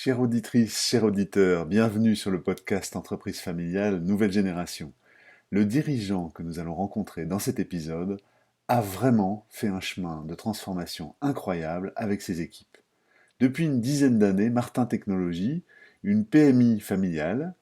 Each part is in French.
Chère auditrice, cher auditeur, bienvenue sur le podcast Entreprise familiale Nouvelle Génération. Le dirigeant que nous allons rencontrer dans cet épisode a vraiment fait un chemin de transformation incroyable avec ses équipes. Depuis une dizaine d'années, Martin Technologies, une PMI familiale,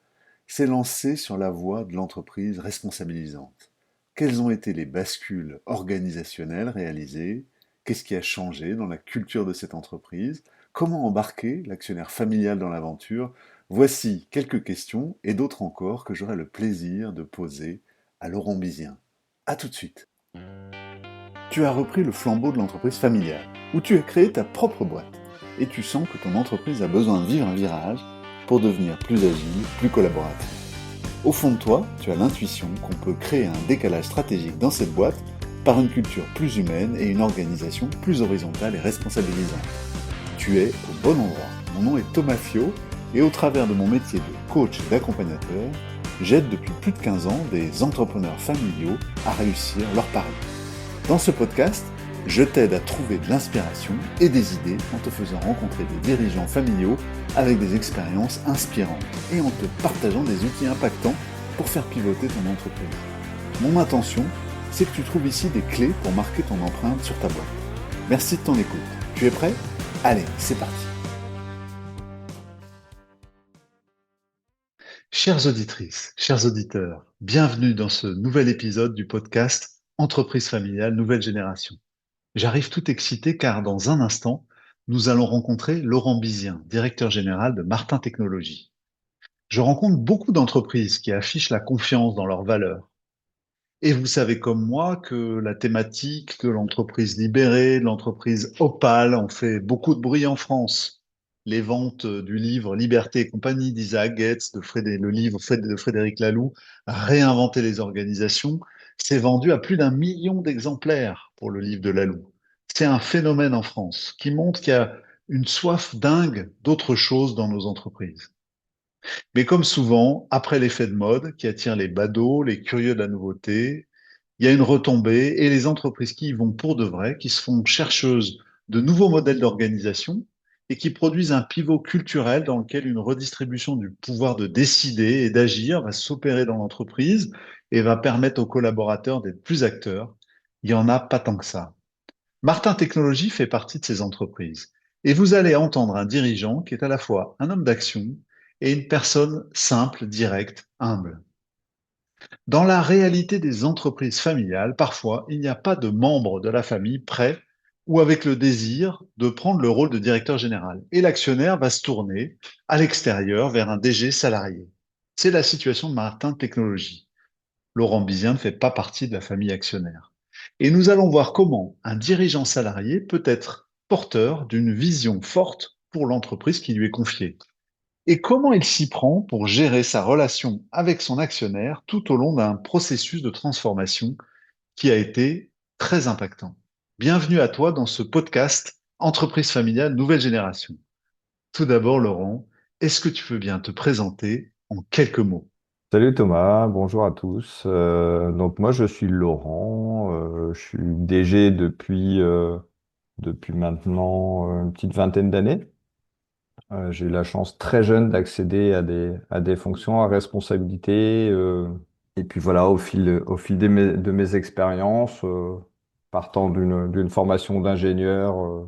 s'est lancé sur la voie de l'entreprise responsabilisante. Quelles ont été les bascules organisationnelles réalisées? Qu'est-ce qui a changé dans la culture de cette entreprise? Comment embarquer l'actionnaire familial dans l'aventure? Voici quelques questions et d'autres encore que j'aurai le plaisir de poser à Laurent Bizien. A tout de suite. Tu as repris le flambeau de l'entreprise familiale, où tu as créé ta propre boîte, et tu sens que ton entreprise a besoin de vivre un virage pour devenir plus agile, plus collaborative. Au fond de toi, tu as l'intuition qu'on peut créer un décalage stratégique dans cette boîte par une culture plus humaine et une organisation plus horizontale et responsabilisante. Tu es au bon endroit. Mon nom est Thomas Fio et au travers de mon métier de coach et d'accompagnateur, j'aide depuis plus de 15 ans des entrepreneurs familiaux à réussir leur pari. Dans ce podcast, je t'aide à trouver de l'inspiration et des idées en te faisant rencontrer des dirigeants familiaux avec des expériences inspirantes et en te partageant des outils impactants pour faire pivoter ton entreprise. Mon intention, c'est que tu trouves ici des clés pour marquer ton empreinte sur ta boîte. Merci de ton écoute. Tu es prêt? Allez, c'est parti. Chères auditrices, chers auditeurs, bienvenue dans ce nouvel épisode du podcast Entreprise familiale Nouvelle Génération. J'arrive tout excité car dans un instant, nous allons rencontrer Laurent Bizien, directeur général de Martin Technologies. Je rencontre beaucoup d'entreprises qui affichent la confiance dans leurs valeurs. Et vous savez comme moi que la thématique de l'entreprise libérée, de l'entreprise opale, ont fait beaucoup de bruit en France. Les ventes du livre Liberté et compagnie d'Isaac Getz, le livre de Frédéric Laloux, Réinventer les organisations, s'est vendu à plus d'1 million d'exemplaires pour le livre de Laloux. C'est un phénomène en France qui montre qu'il y a une soif dingue d'autre chose dans nos entreprises. Mais comme souvent, après l'effet de mode qui attire les badauds, les curieux de la nouveauté, il y a une retombée et les entreprises qui y vont pour de vrai, qui se font chercheuses de nouveaux modèles d'organisation et qui produisent un pivot culturel dans lequel une redistribution du pouvoir de décider et d'agir va s'opérer dans l'entreprise et va permettre aux collaborateurs d'être plus acteurs. Il y en a pas tant que ça. Martin Technologies fait partie de ces entreprises. Et vous allez entendre un dirigeant qui est à la fois un homme d'action et une personne simple, directe, humble. Dans la réalité des entreprises familiales, parfois, il n'y a pas de membre de la famille prêt ou avec le désir de prendre le rôle de directeur général. Et l'actionnaire va se tourner à l'extérieur vers un DG salarié. C'est la situation de Martin Technologies. Laurent Bizien ne fait pas partie de la famille actionnaire. Et nous allons voir comment un dirigeant salarié peut être porteur d'une vision forte pour l'entreprise qui lui est confiée. Et comment il s'y prend pour gérer sa relation avec son actionnaire tout au long d'un processus de transformation qui a été très impactant. Bienvenue à toi dans ce podcast Entreprise familiale Nouvelle Génération. Tout d'abord, Laurent, est-ce que tu veux bien te présenter en quelques mots? Salut Thomas, bonjour à tous. Donc moi je suis Laurent, je suis DG depuis maintenant une petite vingtaine d'années. J'ai eu la chance très jeune d'accéder à des fonctions à responsabilité. Et puis voilà, au fil de mes expériences, partant d'une formation d'ingénieur,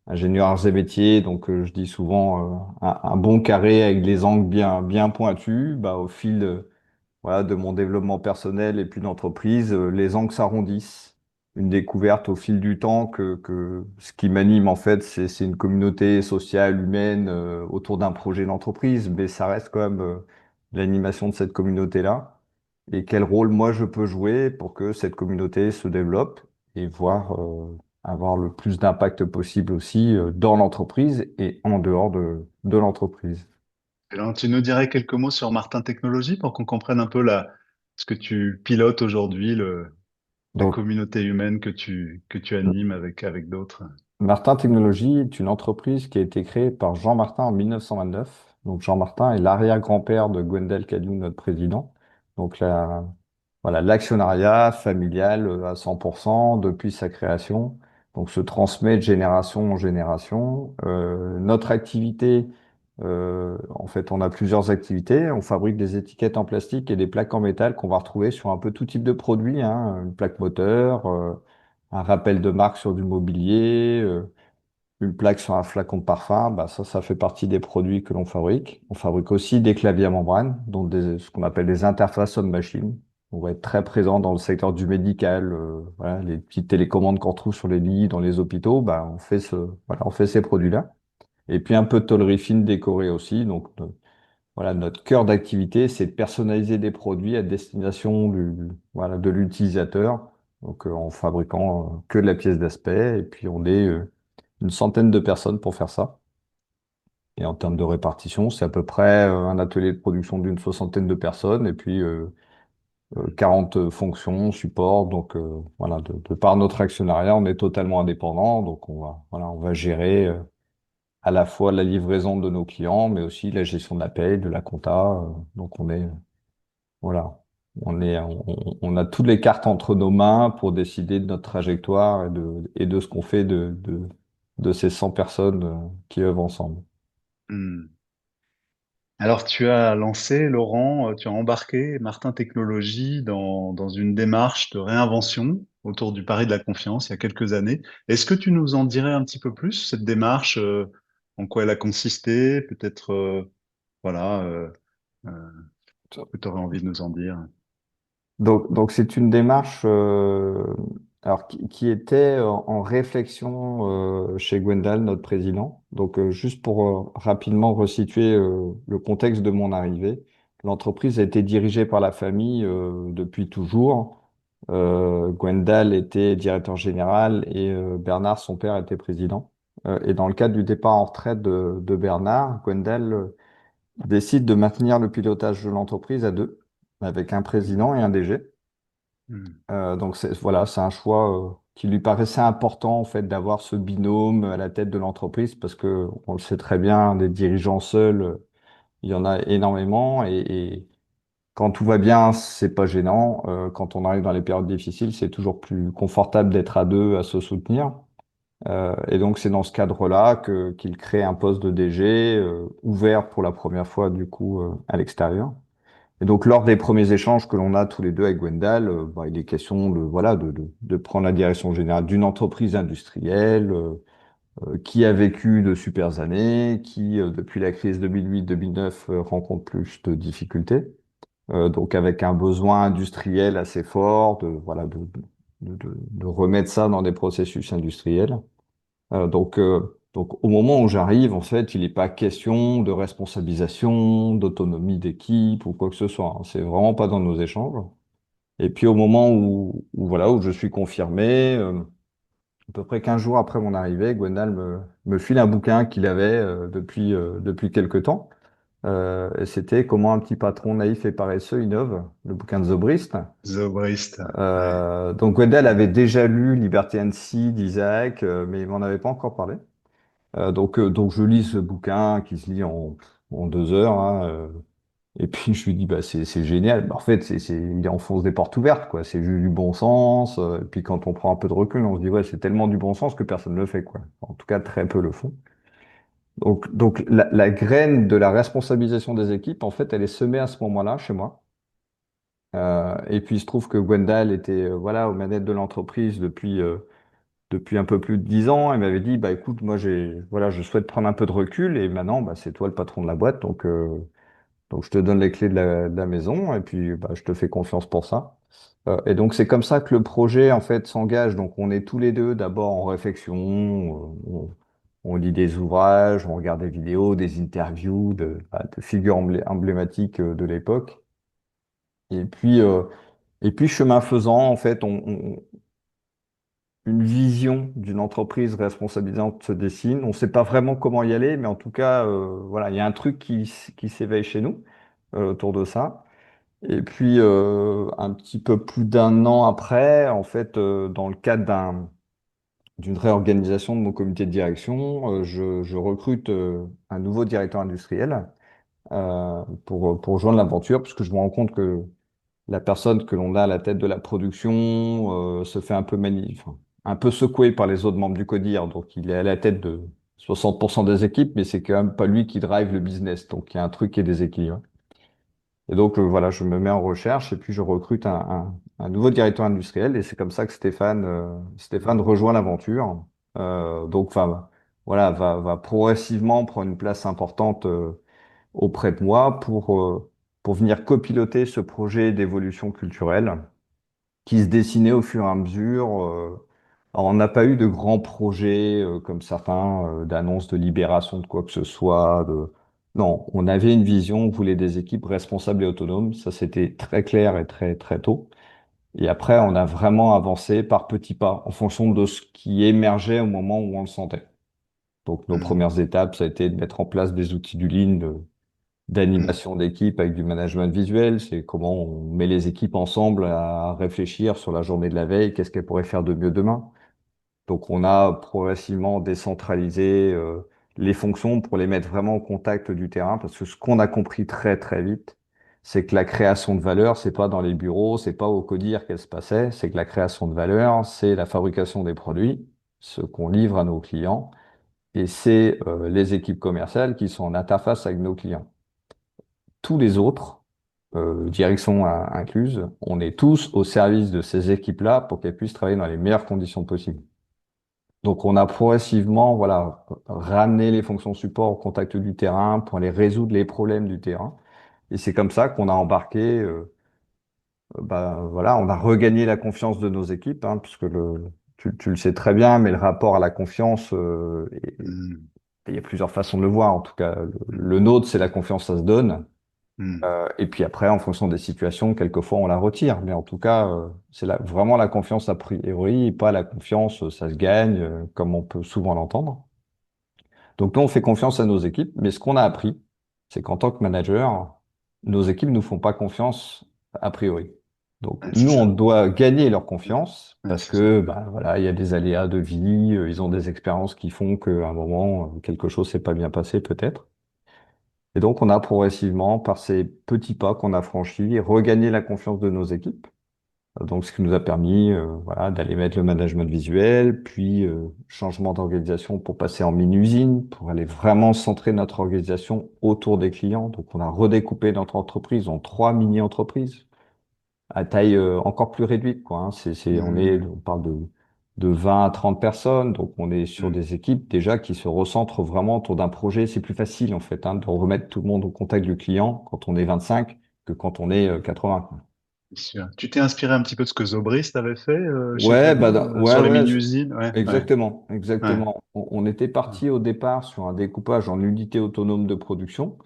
ingénieur arts et métiers, donc je dis souvent un bon carré avec des angles bien pointus, bah, au fil voilà, de mon développement personnel et puis d'entreprise, les angles s'arrondissent. Une découverte au fil du temps que ce qui m'anime en fait, c'est une communauté sociale, humaine autour d'un projet d'entreprise, mais ça reste quand même l'animation de cette communauté-là. Et quel rôle moi je peux jouer pour que cette communauté se développe et voir avoir le plus d'impact possible aussi dans l'entreprise et en dehors de l'entreprise. Alors, tu nous dirais quelques mots sur Martin Technologies pour qu'on comprenne un peu ce que tu pilotes aujourd'hui, la Donc, communauté humaine que tu animes avec d'autres. Martin Technologies est une entreprise qui a été créée par Jean Martin en 1929. Donc Jean Martin est l'arrière-grand-père de Gwendal Cadieux, notre président. Donc voilà, l'actionnariat familial à 100% depuis sa création. Donc se transmet de génération en génération. Notre activité En fait, on a plusieurs activités. On fabrique des étiquettes en plastique et des plaques en métal qu'on va retrouver sur un peu tout type de produits, hein. Une plaque moteur, un rappel de marque sur du mobilier, une plaque sur un flacon de parfum. Bah, ça fait partie des produits que l'on fabrique. On fabrique aussi des claviers à membrane, donc ce qu'on appelle des interfaces homme-machine. On va être très présent dans le secteur du médical, voilà, les petites télécommandes qu'on retrouve sur les lits, dans les hôpitaux. Bah, voilà, on fait ces produits-là. Et puis un peu de tôlerie fine décorée aussi. Donc voilà, notre cœur d'activité, c'est de personnaliser des produits à destination voilà, de l'utilisateur. Donc en fabriquant que de la pièce d'aspect. Et puis on est une centaine de personnes pour faire ça. Et en termes de répartition, c'est à peu près un atelier de production d'une soixantaine de personnes. Et puis 40 fonctions, support. Donc voilà, de par notre actionnariat, on est totalement indépendant. Donc voilà, on va gérer à la fois la livraison de nos clients, mais aussi la gestion de la paie, de la compta. Donc voilà, on a toutes les cartes entre nos mains pour décider de notre trajectoire et de ce qu'on fait de ces 100 personnes qui œuvrent ensemble. Hmm. Alors, tu as lancé, Laurent, tu as embarqué Martin Technologies dans une démarche de réinvention autour du pari de la confiance il y a quelques années. Est-ce que tu nous en dirais un petit peu plus, cette démarche, en quoi elle a consisté, peut-être, voilà, euh, que tu aurais envie de nous en dire? Donc c'est une démarche alors qui était en réflexion chez Gwendal, notre président. Donc juste pour rapidement resituer le contexte de mon arrivée, l'entreprise a été dirigée par la famille depuis toujours. Gwendal était directeur général et Bernard, son père, était président. Et dans le cadre du départ en retraite de Bernard, Gwendal décide de maintenir le pilotage de l'entreprise à deux, avec un président et un DG. Hmm. Donc voilà, c'est un choix qui lui paraissait important en fait d'avoir ce binôme à la tête de l'entreprise parce que on le sait très bien, des dirigeants seuls, il y en a énormément et quand tout va bien, c'est pas gênant. Quand on arrive dans les périodes difficiles, c'est toujours plus confortable d'être à deux, à se soutenir. Et donc c'est dans ce cadre-là que qu'il crée un poste de DG ouvert pour la première fois du coup à l'extérieur. Et donc, lors des premiers échanges que l'on a tous les deux avec Gwendal, bah, il est question voilà, de prendre la direction générale d'une entreprise industrielle qui a vécu de super années, qui, depuis la crise 2008-2009, rencontre plus de difficultés. Donc, avec un besoin industriel assez fort, voilà, de remettre ça dans des processus industriels. Donc, au moment où j'arrive, en fait, il n'est pas question de responsabilisation, d'autonomie d'équipe ou quoi que ce soit, hein. C'est vraiment pas dans nos échanges. Et puis, au moment voilà, où je suis confirmé, à peu près 15 jours après mon arrivée, Gwendal me file un bouquin qu'il avait depuis quelque temps. Et c'était Comment un petit patron naïf et paresseux innove, le bouquin de Zobrist. Zobrist, ouais. Donc, Gwendal avait déjà lu Liberty and Sea d'Isaac, mais il m'en avait pas encore parlé. Donc je lis ce bouquin qui se lit en 2 heures, hein, et puis je lui dis bah c'est génial. Bah, en fait il enfonce des portes ouvertes quoi. C'est juste du bon sens. Et puis quand on prend un peu de recul, on se dit ouais c'est tellement du bon sens que personne ne le fait quoi. En tout cas très peu le font. Donc la graine de la responsabilisation des équipes en fait elle est semée à ce moment-là chez moi. Et puis il se trouve que Gwendal était voilà aux manettes de l'entreprise depuis un peu plus de 10 ans. Elle m'avait dit, bah écoute, moi voilà, je souhaite prendre un peu de recul et maintenant, bah, c'est toi le patron de la boîte, donc je te donne les clés de la maison et puis bah, je te fais confiance pour ça. Et donc c'est comme ça que le projet en fait s'engage. Donc on est tous les deux d'abord en réflexion, on lit des ouvrages, on regarde des vidéos, des interviews de figures emblématiques de l'époque. Et puis chemin faisant, en fait, une vision d'une entreprise responsabilisante se dessine. On ne sait pas vraiment comment y aller, mais en tout cas, voilà, il y a un truc qui s'éveille chez nous autour de ça. Et puis, un petit peu plus d'1 an après, en fait, dans le cadre d'une réorganisation de mon comité de direction, je recrute un nouveau directeur industriel pour rejoindre l'aventure, parce que je me rends compte que la personne que l'on a à la tête de la production se fait un peu enfin, un peu secoué par les autres membres du CODIR. Donc, il est à la tête de 60% des équipes, mais c'est quand même pas lui qui drive le business. Donc il y a un truc qui est déséquilibré. Et donc voilà, je me mets en recherche et puis je recrute un nouveau directeur industriel et c'est comme ça que Stéphane rejoint l'aventure. Donc enfin voilà, va progressivement prendre une place importante auprès de moi pour venir copiloter ce projet d'évolution culturelle qui se dessinait au fur et à mesure. Alors, on n'a pas eu de grands projets comme certains, d'annonces de libération de quoi que ce soit. Non, on avait une vision, on voulait des équipes responsables et autonomes. Ça, c'était très clair et très, très tôt. Et après, on a vraiment avancé par petits pas en fonction de ce qui émergeait au moment où on le sentait. Donc, nos Mhm. premières étapes, ça a été de mettre en place des outils du Lean, Mhm. d'animation d'équipe avec du management visuel. C'est comment on met les équipes ensemble à réfléchir sur la journée de la veille, qu'est-ce qu'elles pourraient faire de mieux demain. Donc on a progressivement décentralisé les fonctions pour les mettre vraiment au contact du terrain, parce que ce qu'on a compris très très vite, c'est que la création de valeur, c'est pas dans les bureaux, c'est pas au CODIR qu'elle se passait, c'est que la création de valeur, c'est la fabrication des produits, ce qu'on livre à nos clients, et c'est les équipes commerciales qui sont en interface avec nos clients. Tous les autres, direction incluse, on est tous au service de ces équipes-là pour qu'elles puissent travailler dans les meilleures conditions possibles. Donc, on a progressivement, voilà, ramené les fonctions support au contact du terrain pour aller résoudre les problèmes du terrain. Et c'est comme ça qu'on a embarqué, voilà, on a regagné la confiance de nos équipes, hein, puisque tu le sais très bien, mais le rapport à la confiance, Mhm. il y a plusieurs façons de le voir. En tout cas, le nôtre, c'est la confiance, ça se donne. Mhm. Et puis après, en fonction des situations, quelquefois on la retire. Mais en tout cas, c'est vraiment la confiance a priori, et pas la confiance, ça se gagne, comme on peut souvent l'entendre. Donc nous, on fait confiance à nos équipes, mais ce qu'on a appris, c'est qu'en tant que manager, nos équipes ne nous font pas confiance a priori. Donc Ouais, c'est nous, on ça. doit gagner leur confiance Ouais, parce c'est ça. que bah, voilà, il y a des aléas de vie, ils ont des expériences qui font qu'à un moment, quelque chose s'est pas bien passé peut-être. Et donc, on a progressivement, par ces petits pas qu'on a franchis, regagné la confiance de nos équipes. Donc, ce qui nous a permis, voilà, d'aller mettre le management visuel, puis changement d'organisation pour passer en mini-usine, pour aller vraiment centrer notre organisation autour des clients. Donc, on a redécoupé notre entreprise en 3 mini-entreprises à taille encore plus réduite, quoi, hein. Mhm. On parle de 20 à 30 personnes, donc on est sur Mhm. des équipes déjà qui se recentrent vraiment autour d'un projet. C'est plus facile en fait, hein, de remettre tout le monde au contact du client quand on est 25 que quand on est 80, quoi. C'est sûr. Tu t'es inspiré un petit peu de ce que Zobrist avait fait chez Ouais, Talent ouais, sur les ouais, mini-usines? Ouais, ouais, exactement, ouais. exactement. On était parti au départ sur un découpage en unités autonomes de production.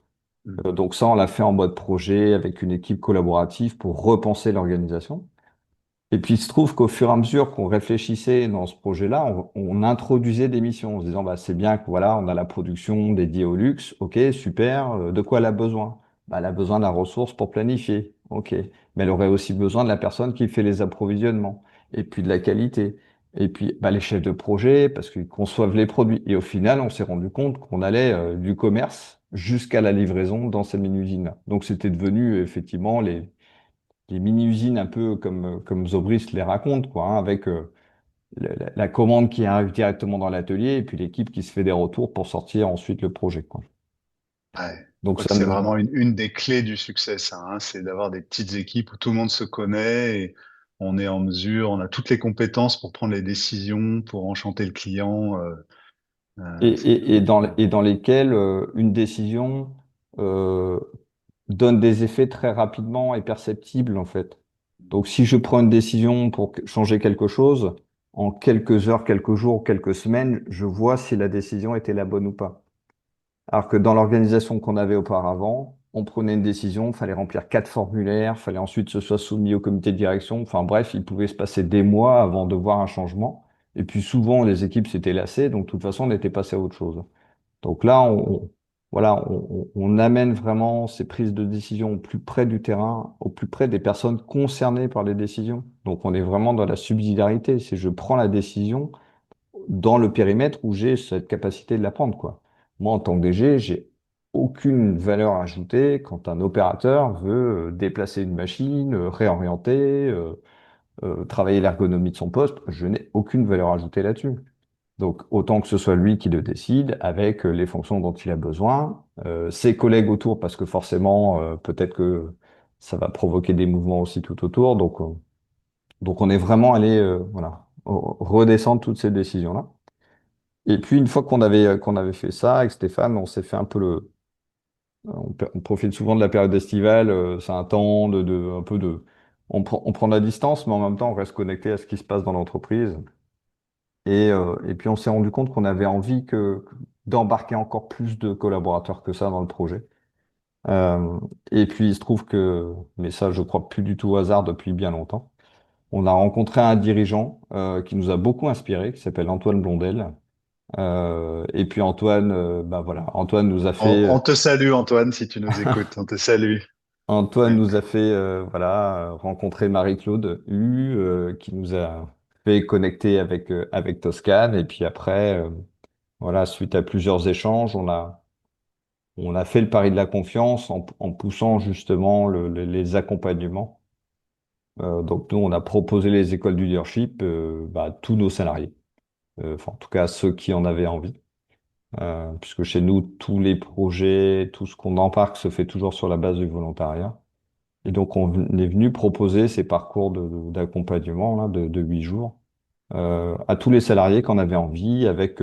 Mhm. Donc ça, on l'a fait en mode projet avec une équipe collaborative pour repenser l'organisation. Et puis, il se trouve qu'au fur et à mesure qu'on réfléchissait dans ce projet-là, on introduisait des missions en se disant, bah, c'est bien que voilà, on a la production dédiée au luxe. OK, super. De quoi elle a besoin? Bah, elle a besoin de la ressource pour planifier. OK. Mais elle aurait aussi besoin de la personne qui fait les approvisionnements et puis de la qualité. Et puis, bah, les chefs de projet parce qu'ils conçoivent les produits. Et au final, on s'est rendu compte qu'on allait du commerce jusqu'à la livraison dans ces mini-usines-là. Donc, c'était devenu effectivement les mini-usines un peu comme Zobris les raconte, quoi, hein, avec la commande qui arrive directement dans l'atelier et puis l'équipe qui se fait des retours pour sortir ensuite le projet, quoi. Ouais. Je Donc crois que ça c'est nous vraiment a... une des clés du succès, ça, hein, c'est d'avoir des petites équipes où tout le monde se connaît et on est en mesure, on a toutes les compétences pour prendre les décisions, pour enchanter le client. Et dans lesquels une décision euh, donne des effets très rapidement et perceptibles, en fait. Donc si je prends une décision pour changer quelque chose, en quelques heures, quelques jours, quelques semaines, je vois si la décision était la bonne ou pas. Alors que dans l'organisation qu'on avait auparavant, on prenait une décision, fallait remplir 4 formulaires, fallait ensuite que ce soit soumis au comité de direction. Enfin bref, il pouvait se passer des mois avant de voir un changement. Et puis souvent, les équipes s'étaient lassées, donc de toute façon, on était passé à autre chose. Donc là, voilà, on amène vraiment ces prises de décision au plus près du terrain, au plus près des personnes concernées par les décisions. Donc on est vraiment dans la subsidiarité. C'est je prends la décision dans le périmètre où j'ai cette capacité de la prendre, quoi. Moi, en tant que DG, j'ai aucune valeur ajoutée quand un opérateur veut déplacer une machine, réorienter, travailler l'ergonomie de son poste. Je n'ai aucune valeur ajoutée là-dessus. Donc, autant que ce soit lui qui le décide avec les fonctions dont il a besoin, ses collègues autour, parce que forcément, peut-être que ça va provoquer des mouvements aussi tout autour. Donc on est vraiment allé voilà, redescendre toutes ces décisions-là. Et puis, une fois qu'on avait fait ça avec Stéphane, on s'est fait un peu on profite souvent de la période estivale, c'est un temps un peu on prend de la distance, mais en même temps, on reste connecté à ce qui se passe dans l'entreprise. Et puis on s'est rendu compte qu'on avait envie d'embarquer encore plus de collaborateurs que ça dans le projet. Et puis il se trouve mais ça je crois plus du tout au hasard depuis bien longtemps, on a rencontré un dirigeant qui nous a beaucoup inspiré, qui s'appelle Antoine Blondel. Et puis Antoine, bah voilà, On te salue, Antoine, si tu nous écoutes. On te salue. Antoine Ouais. nous a fait voilà, rencontrer Marie-Claude Hu, qui nous a fait connecter avec Toscane. Et puis après, voilà, suite à plusieurs échanges, on a fait le pari de la confiance en poussant justement les accompagnements. Donc nous, on a proposé les écoles du leadership bah, à tous nos salariés, enfin en tout cas à ceux qui en avaient envie. Puisque chez nous, tous les projets, tout ce qu'on embarque se fait toujours sur la base du volontariat. Et donc, on est venu proposer ces parcours d'accompagnement là, de 8 jours à tous les salariés qui en avaient envie, avec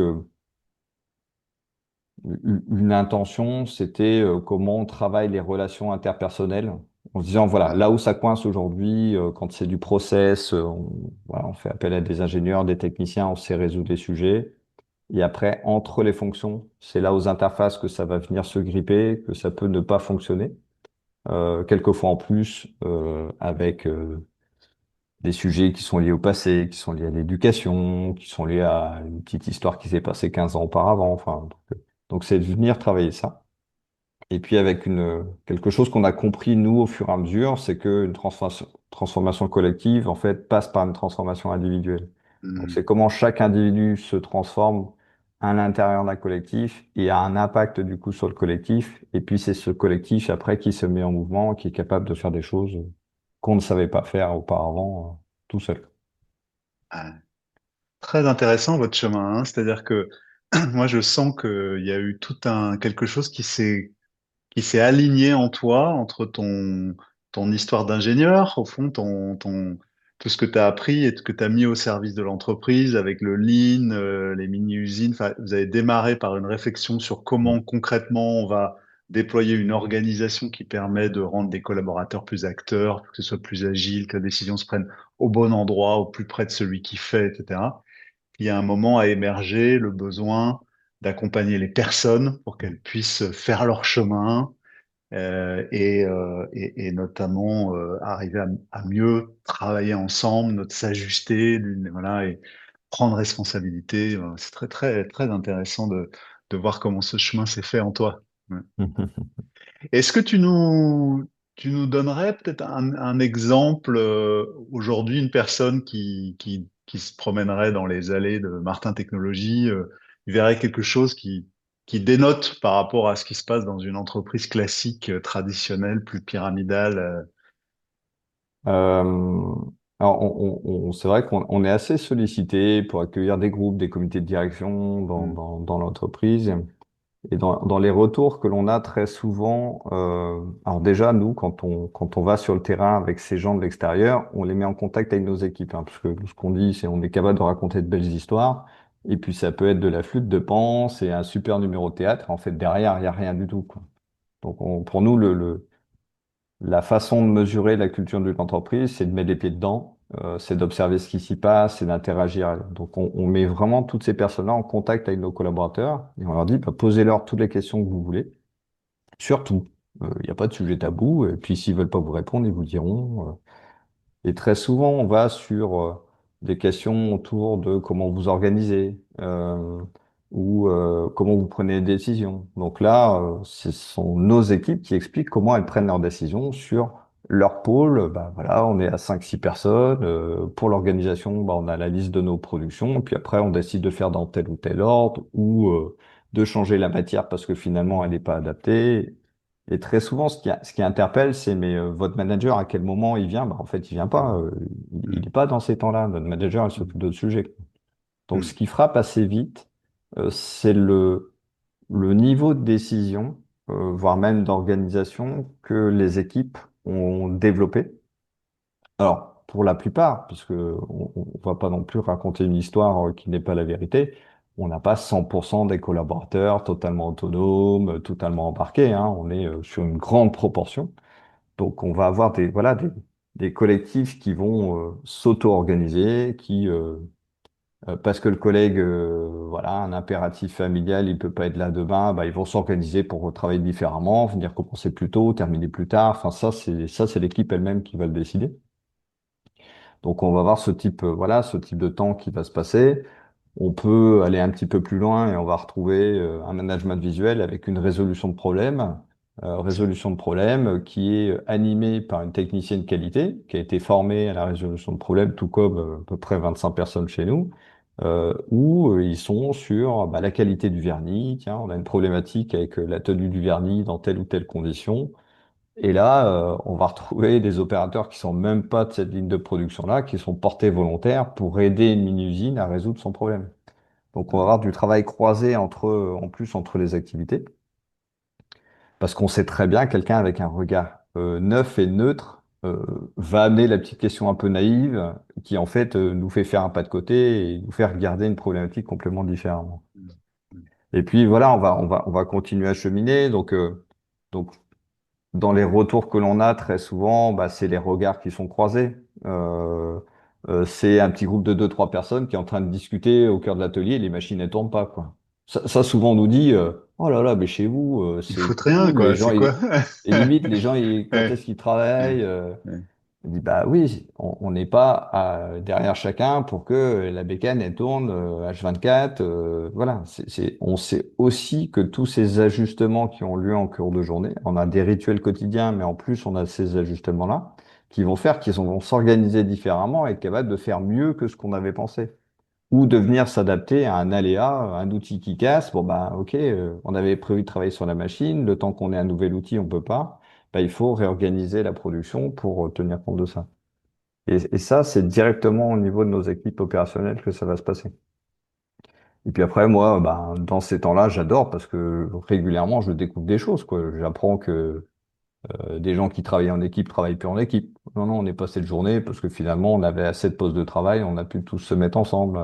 une intention, c'était comment on travaille les relations interpersonnelles, en se disant, voilà, là Ah, où ça coince aujourd'hui, quand c'est du process, voilà, on fait appel à des ingénieurs, des techniciens, on sait résoudre les sujets. Et après, entre les fonctions, c'est là aux interfaces que ça va venir se gripper, que ça peut ne pas fonctionner. Quelquefois en plus, avec des sujets qui sont liés au passé, qui sont liés à l'éducation, qui sont liés à une petite histoire qui s'est passée 15 ans auparavant. Enfin, donc c'est de venir travailler ça. Et puis avec quelque chose qu'on a compris, nous, au fur et à mesure, c'est qu'une transformation collective, en fait, passe par une transformation individuelle. Donc hmm. c'est comment chaque individu se transforme à l'intérieur d'un collectif et a un impact du coup sur le collectif. Et puis c'est ce collectif après qui se met en mouvement, qui est capable de faire des choses qu'on ne savait pas faire auparavant tout seul. Ah, très intéressant votre chemin, hein. C'est-à-dire que moi, je sens qu'il y a eu tout un quelque chose qui s'est aligné en toi entre ton histoire d'ingénieur, au fond, tout ce que tu as appris et ce que tu as mis au service de l'entreprise avec le lean, les mini-usines. Enfin, vous avez démarré par une réflexion sur comment concrètement on va déployer une organisation qui permet de rendre des collaborateurs plus acteurs, que ce soit plus agile, que la décision se prenne au bon endroit, au plus près de celui qui fait, etc. Il y a un moment à émerger le besoin d'accompagner les personnes pour qu'elles puissent faire leur chemin, et notamment arriver à mieux travailler ensemble, de s'ajuster, voilà, et prendre responsabilité. C'est très très très intéressant de voir comment ce chemin s'est fait en toi. Ouais. Est-ce que tu nous donnerais peut-être un exemple aujourd'hui, une personne qui se promènerait dans les allées de Martin Technologies, verrait quelque chose qui dénote par rapport à ce qui se passe dans une entreprise classique, traditionnelle, plus pyramidale. Euh, alors, c'est vrai qu'on est assez sollicité pour accueillir des groupes, des comités de direction Hmm. dans l'entreprise. Et dans les retours que l'on a très souvent, alors déjà, nous, quand on va sur le terrain avec ces gens de l'extérieur, on les met en contact avec nos équipes, hein, parce que ce qu'on dit, c'est on est capable de raconter de belles histoires, et puis ça peut être de la flûte de Pan, c'est un super numéro de théâtre, en fait, derrière, il n'y a rien du tout, quoi. Donc, pour nous, la façon de mesurer la culture de l'entreprise, c'est de mettre les pieds dedans, c'est d'observer ce qui s'y passe, c'est d'interagir. Donc, on met vraiment toutes ces personnes-là en contact avec nos collaborateurs et on leur dit, bah, posez-leur toutes les questions que vous voulez. Surtout, il n'y a pas de sujet tabou. Et puis, s'ils veulent pas vous répondre, ils vous diront. Et très souvent, on va sur des questions autour de comment vous organisez ou comment vous prenez des décisions. Donc là, ce sont nos équipes qui expliquent comment elles prennent leurs décisions sur leur pôle. Bah, voilà, on est à 5 6 personnes. Pour l'organisation, bah, on a la liste de nos productions. Et puis après, on décide de faire dans tel ou tel ordre ou de changer la matière parce que finalement, elle n'est pas adaptée. Et très souvent, ce qui interpelle, c'est mais votre manager, à quel moment il vient? Bah, en fait, il vient pas. Il Hmm. n'est pas dans ces temps-là. Notre manager, il Hmm. s'occupe d'autres sujets. Donc, ce Hmm. qui frappe assez vite, c'est le niveau de décision, voire même d'organisation que les équipes ont développé. Alors, pour la plupart, parce que on va pas non plus raconter une histoire qui n'est pas la vérité, on n'a pas 100% des collaborateurs totalement autonomes, totalement embarqués, hein. On est sur une grande proportion. Donc, on va avoir voilà, des collectifs qui vont s'auto-organiser, parce que le collègue, voilà, un impératif familial, il peut pas être là demain, bah, ils vont s'organiser pour travailler différemment, venir commencer plus tôt, terminer plus tard. Enfin, ça, c'est l'équipe elle-même qui va le décider. Donc, on va voir voilà, ce type de temps qui va se passer. On peut aller un petit peu plus loin et on va retrouver un management visuel avec une résolution de problème. Résolution de problème qui est animée par une technicienne qualité qui a été formée à la résolution de problème, tout comme à peu près 25 personnes chez nous, où ils sont sur bah, la qualité du vernis. Tiens, on a une problématique avec la tenue du vernis dans telle ou telle condition. Et là, on va retrouver des opérateurs qui sont même pas de cette ligne de production-là, qui sont portés volontaires pour aider une mini-usine à résoudre son problème. Donc, on va avoir Hmm. du travail croisé en plus entre les activités, parce qu'on sait très bien quelqu'un avec un regard neuf et neutre va amener la petite question un peu naïve qui, en fait, nous fait faire un pas de côté et nous fait regarder une problématique complètement différemment. Hmm. Hmm. Et puis, voilà, on va continuer à cheminer. Donc, dans les retours que l'on a très souvent, bah, c'est les regards qui sont croisés. Euh, c'est un petit groupe de deux, trois personnes qui est en train de discuter au cœur de l'atelier et les machines ne tournent pas, quoi. Ça, souvent, on nous dit, oh là là, mais chez vous, Ils c'est foutent rien, cool, les quoi. gens, C'est quoi? et limite, les gens, quand Ouais, est-ce qu'ils travaillent? ouais, On dit, bah oui, on n'est pas derrière chacun pour que la bécane, elle tourne H24. Voilà, on sait aussi que tous ces ajustements qui ont lieu en cours de journée, on a des rituels quotidiens, mais en plus, on a ces ajustements-là qui vont faire qu'ils vont s'organiser différemment et être capables de faire mieux que ce qu'on avait pensé. Ou de venir s'adapter à un aléa, un outil qui casse. Bon, bah, ok, on avait prévu de travailler sur la machine. Le temps qu'on ait un nouvel outil, on peut pas. Bah, il faut réorganiser la production pour tenir compte de ça. Et ça, c'est directement au niveau de nos équipes opérationnelles que ça va se passer. Et puis après, moi, bah, dans ces temps-là, j'adore parce que régulièrement, je découvre des choses, quoi. J'apprends que des gens qui travaillent en équipe travaillent plus en équipe. Non, non, on est passé de journée parce que finalement, on avait assez de postes de travail, on a pu tous se mettre ensemble.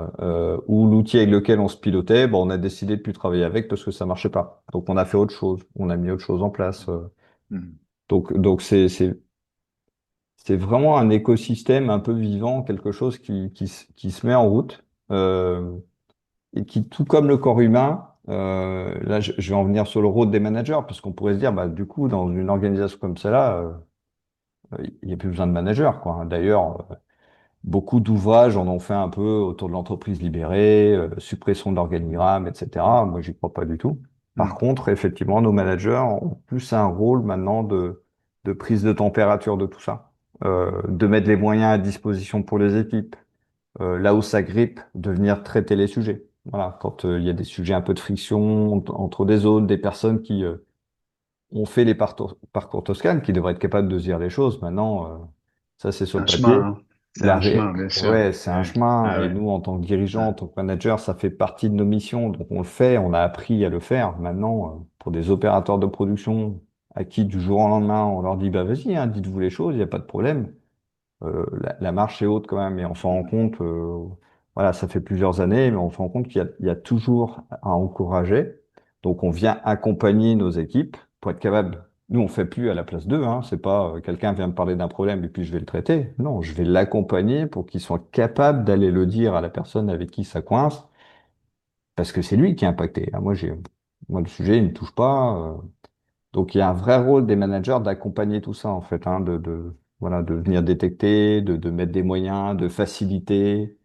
Ou l'outil avec lequel on se pilotait, bon, on a décidé de plus travailler avec parce que ça marchait pas. Donc, on a fait autre chose, on a mis autre chose en place. hmm. Donc c'est vraiment un écosystème un peu vivant, quelque chose qui se met en route. Et qui, tout comme le corps humain, là, je vais en venir sur le rôle des managers, parce qu'on pourrait se dire, bah, du coup, dans une organisation comme celle-là, il n'y a plus besoin de manager, quoi. D'ailleurs, beaucoup d'ouvrages en ont fait un peu autour de l'entreprise libérée, suppression de l'organigramme, etc. Moi, j'y crois pas du tout. Par Hmm. contre, effectivement, nos managers ont plus un rôle maintenant de prise de température de tout ça, de mettre les moyens à disposition pour les équipes, là où ça grippe, de venir traiter les sujets. Voilà, quand il y a des sujets un peu de friction entre des zones, des personnes qui ont fait les parcours Toscane, qui devraient être capables de se dire les choses. Maintenant, ça c'est sur C'est le un chemin, papier. hein. C'est un chemin, bien sûr. Ouais, c'est un Ouais, chemin. ouais, Et ouais, nous, en tant que dirigeants, en ouais. tant que manager, ça fait partie de nos missions. Donc on le fait, on a appris à le faire. Maintenant, pour des opérateurs de production à qui du jour au lendemain, on leur dit, bah vas-y, hein, dites-vous les choses, il n'y a pas de problème. La marche est haute quand même, et on s'en rend Hmm. compte, voilà, ça fait plusieurs années, mais on se rend compte qu'il y a toujours à encourager. Donc on vient accompagner nos équipes pour être capable. Nous, on fait plus à la place d'eux, hein. C'est pas quelqu'un vient me parler d'un problème et puis je vais le traiter. Non, je vais l'accompagner pour qu'il soit capable d'aller le dire à la personne avec qui ça coince, parce que c'est lui qui est impacté, hein. Moi, le sujet, il me touche pas. Donc, il y a un vrai rôle des managers d'accompagner tout ça, en fait, hein, voilà, de venir détecter, de mettre des moyens, de faciliter,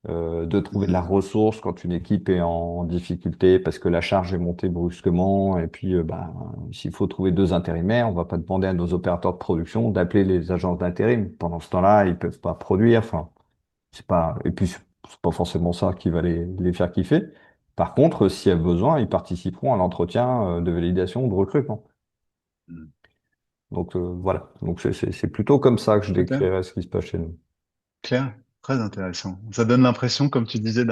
de trouver de la Hmm. ressource quand une équipe est en difficulté parce que la charge est montée brusquement. Et puis, bah, s'il faut trouver deux intérimaires, on va pas demander à nos opérateurs de production d'appeler les agences d'intérim. Pendant ce temps-là, ils peuvent pas produire. Enfin, c'est pas, et puis, c'est pas forcément ça qui va les faire kiffer. Par contre, s'il y a besoin, ils participeront à l'entretien de validation ou de recrutement. Hmm. Donc voilà, donc c'est plutôt comme ça que je Ok, décrirais ce qui se passe chez nous. clair, très intéressant. Ça donne l'impression, comme tu disais,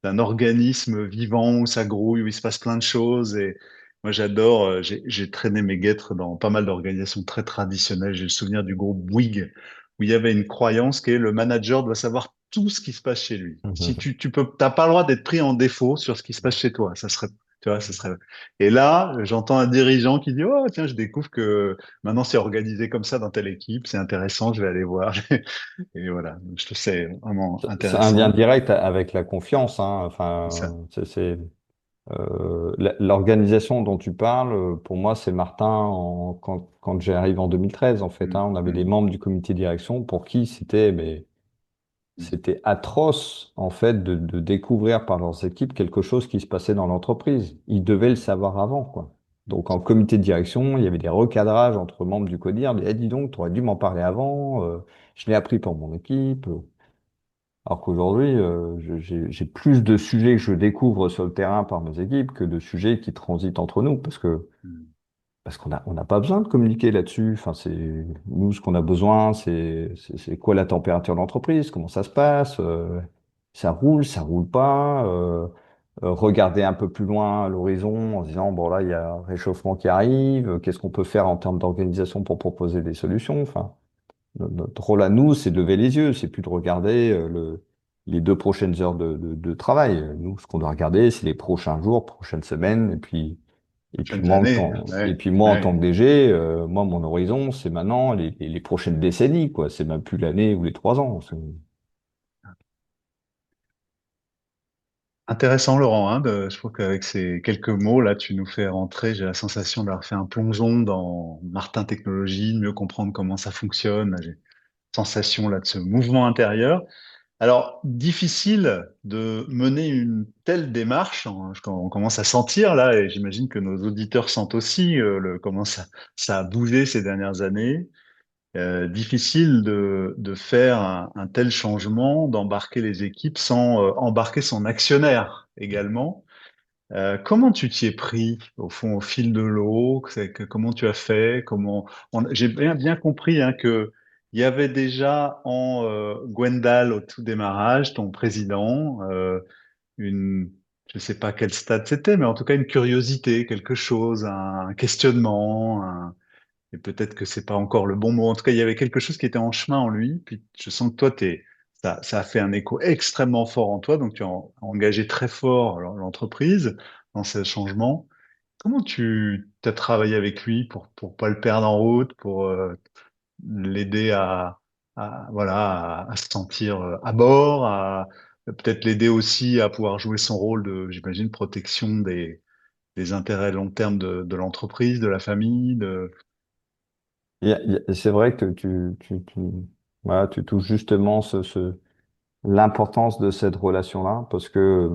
d'un organisme vivant où ça grouille, où il se passe plein de choses. Et moi, j'adore. J'ai traîné mes guêtres dans pas mal d'organisations très traditionnelles. J'ai le souvenir du groupe Bouygues, où il y avait une croyance qui est le manager doit savoir tout ce qui se passe chez lui. Si tu peux, t'as pas le droit d'être pris en défaut sur ce qui se passe chez toi. Ça serait, tu vois, ça serait. Et là, j'entends un dirigeant qui dit, oh, tiens, je découvre que maintenant c'est organisé comme ça dans telle équipe. C'est intéressant. Je vais aller voir. Et voilà. Donc, je trouve que c'est vraiment C'est un lien intéressant. direct avec la confiance, hein. C'est ça. Enfin, l'organisation dont tu parles, pour moi, c'est Martin quand j'arrive en 2013, en fait, Mm, hein. On avait des mm, membres du comité de direction pour qui c'était, mais mm. c'était atroce, en fait, de découvrir par leurs équipes quelque chose qui se passait dans l'entreprise. Ils devaient le savoir avant, quoi. Donc, en comité de direction, il y avait des recadrages entre membres du CODIR. Eh, dis donc, tu aurais dû m'en parler avant. Je l'ai appris pour mon équipe. Alors qu'aujourd'hui, j'ai plus de sujets que je découvre sur le terrain par mes équipes que de sujets qui transitent entre nous, Mm. parce qu'on n'a pas besoin de communiquer là-dessus. Enfin, nous, ce qu'on a besoin, c'est quoi la température de l'entreprise, comment ça se passe, ça roule pas. Regarder un peu plus loin à l'horizon en se disant, bon là, il y a un réchauffement qui arrive, qu'est-ce qu'on peut faire en termes d'organisation pour proposer des solutions. Enfin, notre rôle à nous, c'est de lever les yeux, c'est plus de regarder les 2 prochaines heures de travail. Nous, ce qu'on doit regarder, c'est les prochains jours, prochaines semaines, Prochaines années. et Ouais, puis moi, en tant ouais. que DG, moi, mon horizon, c'est maintenant les prochaines décennies, quoi. C'est même plus l'année ou les 3 ans. Intéressant, Laurent, hein, je trouve qu'avec ces quelques mots, là, tu nous fais rentrer. J'ai la sensation d'avoir fait un plongeon dans Martin Technologies, de mieux comprendre comment ça fonctionne. Là, j'ai la sensation là de ce mouvement intérieur. Alors, difficile de mener une telle démarche, hein, quand on commence à sentir là, et j'imagine que nos auditeurs sentent aussi comment ça a bougé ces dernières années. Difficile de faire un tel changement, d'embarquer les équipes sans embarquer son actionnaire également. Comment tu t'y es pris, au fond, au fil de l'eau? Comment tu as fait? J'ai bien compris hein, que il y avait déjà en Gwendal, au tout démarrage, ton président, une, je sais pas quel stade c'était, mais en tout cas une curiosité, quelque chose, un questionnement, et peut-être que c'est pas encore le bon mot. En tout cas, il y avait quelque chose qui était en chemin en lui. Puis je sens que toi, ça a fait un écho extrêmement fort en toi. Donc tu as engagé très fort l'entreprise dans ce changement. Comment tu as travaillé avec lui pour pas le perdre en route, pour l'aider voilà, à se sentir à bord, à peut-être l'aider aussi à pouvoir jouer son rôle de, j'imagine, protection des intérêts long terme de l'entreprise, de la famille, de... C'est vrai que voilà, tu touches justement l'importance de cette relation-là, parce que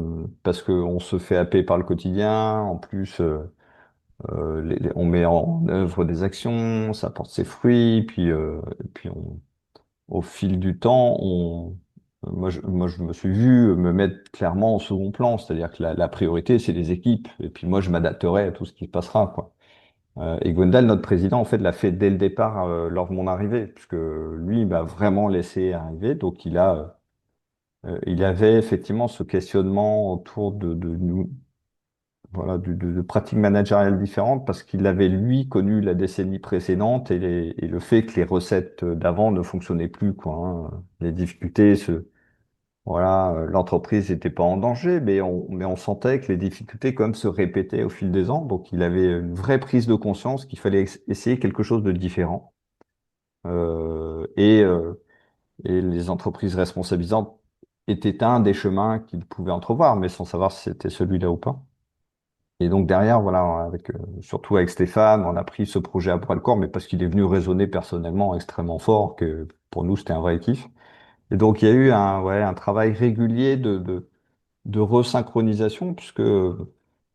on se fait happer par le quotidien. En plus, on met en œuvre des actions, ça porte ses fruits, et puis au fil du temps, moi, je me suis vu me mettre clairement au second plan, c'est-à-dire que la priorité, c'est les équipes, et puis moi, je m'adapterai à tout ce qui se passera, quoi. Et Gwendal, notre président, en fait, l'a fait dès le départ, lors de mon arrivée, puisque lui, il m'a vraiment laissé arriver, donc il avait effectivement ce questionnement autour de nous, voilà, de pratiques managériales différentes parce qu'il avait, lui, connu la décennie précédente et le fait que les recettes d'avant ne fonctionnaient plus, quoi, hein. Les difficultés, voilà, l'entreprise n'était pas en danger, mais on sentait que les difficultés, quand même, se répétaient au fil des ans. Donc, il avait une vraie prise de conscience qu'il fallait essayer quelque chose de différent. Euh, et, euh, et les entreprises responsabilisantes étaient un des chemins qu'il pouvait entrevoir, mais sans savoir si c'était celui-là ou pas. Et donc derrière, voilà, surtout avec Stéphane, on a pris ce projet à bras-le-corps, mais parce qu'il est venu résonner personnellement extrêmement fort, que pour nous, c'était un vrai kiff. Et donc il y a eu un travail régulier de resynchronisation, puisque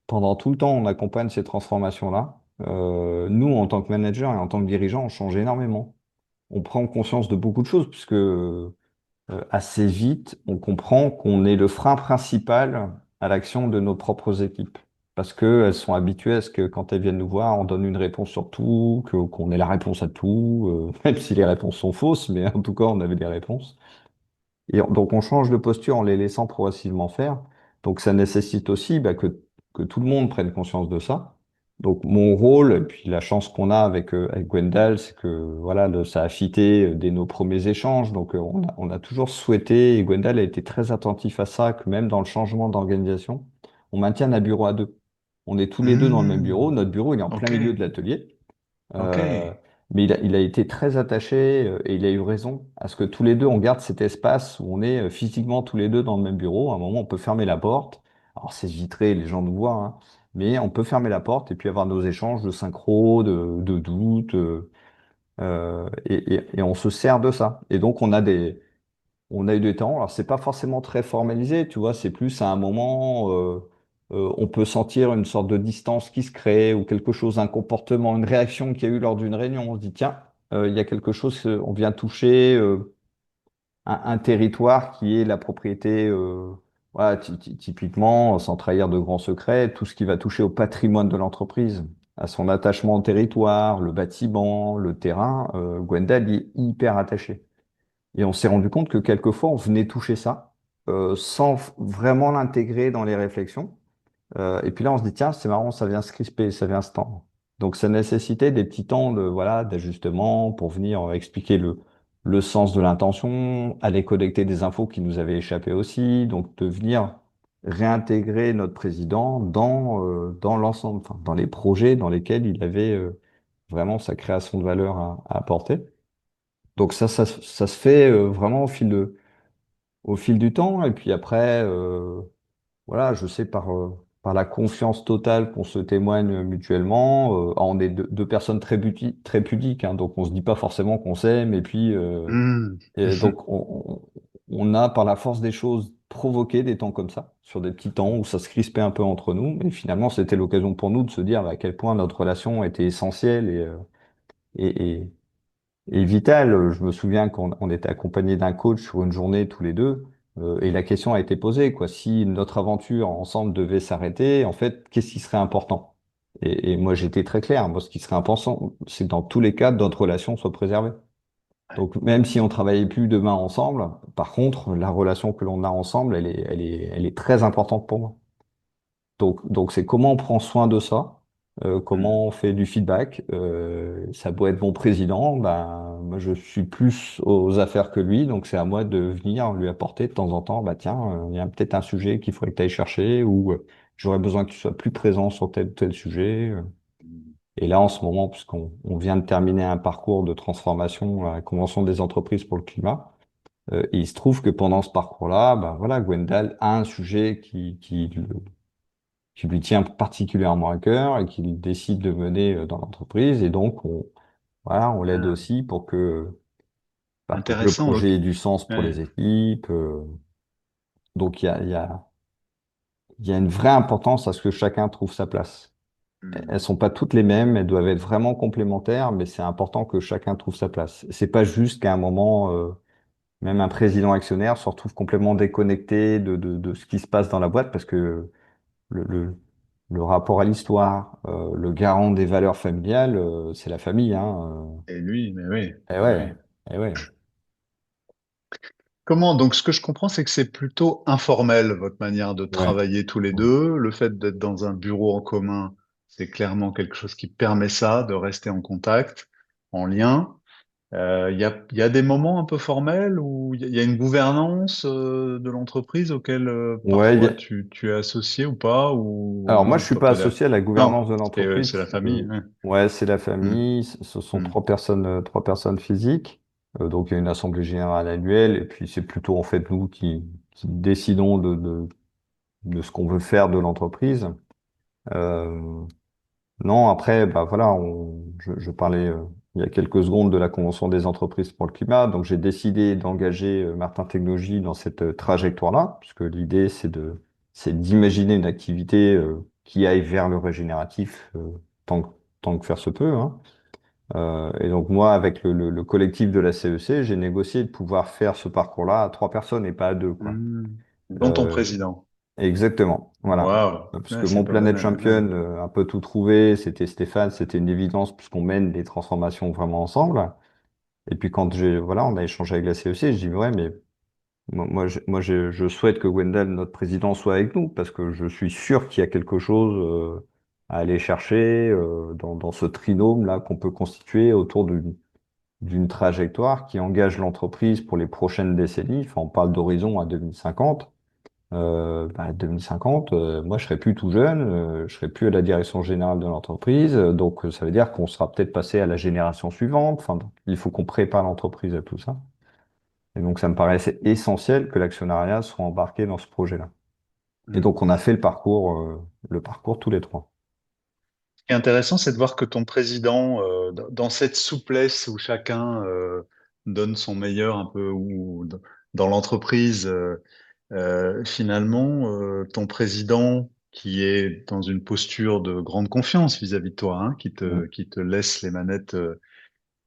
pendant tout le temps, on accompagne ces transformations-là. Nous, en tant que manager et en tant que dirigeant, on change énormément. On prend conscience de beaucoup de choses, puisque assez vite, on comprend qu'on est le frein principal à l'action de nos propres équipes. Parce qu'elles sont habituées à ce que quand elles viennent nous voir, on donne une réponse sur tout, qu'on ait la réponse à tout, même si les réponses sont fausses, mais en tout cas, on avait des réponses. Donc, on change de posture en les laissant progressivement faire. Donc ça nécessite aussi que tout le monde prenne conscience de ça. Donc mon rôle, et puis la chance qu'on a avec Gwendal, c'est que voilà, ça a fité dès nos premiers échanges. Donc on a toujours souhaité, et Gwendal a été très attentif à ça, que même dans le changement d'organisation, on maintienne un bureau à deux. On est tous les deux dans le même bureau. Hmm, Notre bureau, il est en plein ok, milieu de l'atelier. ok. Euh, mais il a été très attaché et il a eu raison à ce que tous les deux, on garde cet espace où on est physiquement tous les deux dans le même bureau. À un moment, on peut fermer la porte. Alors, c'est vitré, les gens nous voient, hein, mais on peut fermer la porte et puis avoir nos échanges de synchro, de doutes, et on se sert de ça. Et donc, on a eu des temps. Alors, c'est pas forcément très formalisé, tu vois, c'est plus à un moment, on peut sentir une sorte de distance qui se crée ou quelque chose, un comportement, une réaction qu'il y a eu lors d'une réunion. On se dit, tiens, il y a quelque chose, on vient toucher un territoire qui est la propriété, voilà, typiquement, sans trahir de grands secrets, tout ce qui va toucher au patrimoine de l'entreprise, à son attachement au territoire, le bâtiment, le terrain. Gwendal y est hyper attaché. Et on s'est rendu compte que quelquefois, on venait toucher ça sans vraiment l'intégrer dans les réflexions. Et puis là, on se dit, tiens, c'est marrant, ça vient se crisper, ça vient se tendre. Donc, ça nécessitait des petits temps de, voilà, d'ajustement pour venir expliquer le sens de l'intention, aller collecter des infos qui nous avaient échappé aussi. Donc, de venir réintégrer notre président dans l'ensemble, enfin, dans les projets dans lesquels il avait vraiment sa création de valeur à apporter. Donc, ça se fait vraiment au fil du temps. Et puis après, voilà, je sais par la confiance totale qu'on se témoigne mutuellement. On est deux personnes très pudiques, hein, donc on se dit pas forcément qu'on s'aime. Et puis, Hmm. et donc on a par la force des choses provoqué des temps comme ça, sur des petits temps où ça se crispait un peu entre nous. Et finalement, c'était l'occasion pour nous de se dire à quel point notre relation était essentielle et, et, et vital. Je me souviens qu'on on était accompagné d'un coach sur une journée tous les deux, et la question a été posée, quoi. Si notre aventure ensemble devait s'arrêter, en fait, qu'est-ce qui serait important? Et moi, j'étais très clair. Moi, ce qui serait important, c'est que dans tous les cas, notre relation soit préservée. Donc, même si on travaillait plus demain ensemble, par contre, la relation que l'on a ensemble, elle est très importante pour moi. Donc c'est comment on prend soin de ça, Hmm. comment on fait du feedback. Ça doit être mon président, ben, moi je suis plus aux affaires que lui, donc c'est à moi de venir lui apporter de temps en temps, bah tiens, il y a peut-être un sujet qu'il faudrait que tu ailles chercher, ou j'aurais besoin que tu sois plus présent sur tel ou tel sujet. Et là, en ce moment, puisqu'on vient de terminer un parcours de transformation à la Convention des entreprises pour le climat, et il se trouve que pendant ce parcours-là, ben voilà, Gwendal a un sujet qui lui tient particulièrement à cœur et qu'il décide de mener dans l'entreprise. Et donc, voilà, on l'aide Ah, aussi pour que le intéressant. Donc, projet ait du sens pour ouais. les équipes. Donc, il y a une vraie importance à ce que chacun trouve sa place. Hmm. Elles sont pas toutes les mêmes, elles doivent être vraiment complémentaires, mais c'est important que chacun trouve sa place. C'est pas juste qu'à un moment, même un président actionnaire se retrouve complètement déconnecté de ce qui se passe dans la boîte parce que le, le, le rapport à l'histoire, le garant des valeurs familiales, c'est la famille, hein. Et lui, mais oui, Eh mais oui. ouais, eh ouais. Comment? Donc, ce que je comprends, c'est que c'est plutôt informel, votre manière de Ouais. travailler tous les Mm. deux. Le fait d'être dans un bureau en commun, c'est clairement quelque chose qui permet ça, de rester en contact, en lien. Il y a des moments un peu formels où il y a une gouvernance de l'entreprise auquel Ouais, parfois tu es associé ou pas, ou alors moi, je non, suis pas, pas pas d'air. associé à la gouvernance de Non, c'est la l'entreprise. famille. Ouais. Ouais, c'est la Hmm, famille. Ce sont hmm, trois personnes physiques. Donc il y a une assemblée générale annuelle, et puis c'est plutôt en fait nous qui décidons de ce qu'on veut faire de l'entreprise. Euh, Non, après, bah voilà, je parlais il y a quelques secondes de la Convention des entreprises pour le climat. Donc, j'ai décidé d'engager Martin Technologies dans cette trajectoire-là, puisque l'idée, c'est d'imaginer une activité qui aille vers le régénératif tant que faire se peut, hein. Et donc, moi, avec le collectif de la CEC, j'ai négocié de pouvoir faire ce parcours-là à trois personnes et pas à deux, quoi. hmm. Dont ton Euh, président. Exactement, voilà. Waouh, Parce que ouais, c'est mon pas mal. Planet Champion, un peu tout trouvé, c'était Stéphane, c'était une évidence puisqu'on mène des transformations vraiment ensemble. Et puis quand voilà, on a échangé avec la CEC, je dis ouais, mais Je souhaite que Wendell, notre président, soit avec nous parce que je suis sûr qu'il y a quelque chose à aller chercher dans ce trinôme là qu'on peut constituer autour d'une trajectoire qui engage l'entreprise pour les prochaines décennies. Enfin, on parle d'horizon à 2050. 2050, moi je serai plus tout jeune, je serai plus à la direction générale de l'entreprise, donc ça veut dire qu'on sera peut-être passé à la génération suivante. Enfin, donc, il faut qu'on prépare l'entreprise à tout ça. Et donc ça me paraissait essentiel que l'actionnariat soit embarqué dans ce projet-là. Et Hmm. donc on a fait le parcours tous les trois. Ce qui est intéressant, c'est de voir que ton président, dans cette souplesse où chacun donne son meilleur un peu ou dans l'entreprise, finalement, ton président qui est dans une posture de grande confiance vis-à-vis de toi, hein, Mm. qui te laisse les manettes.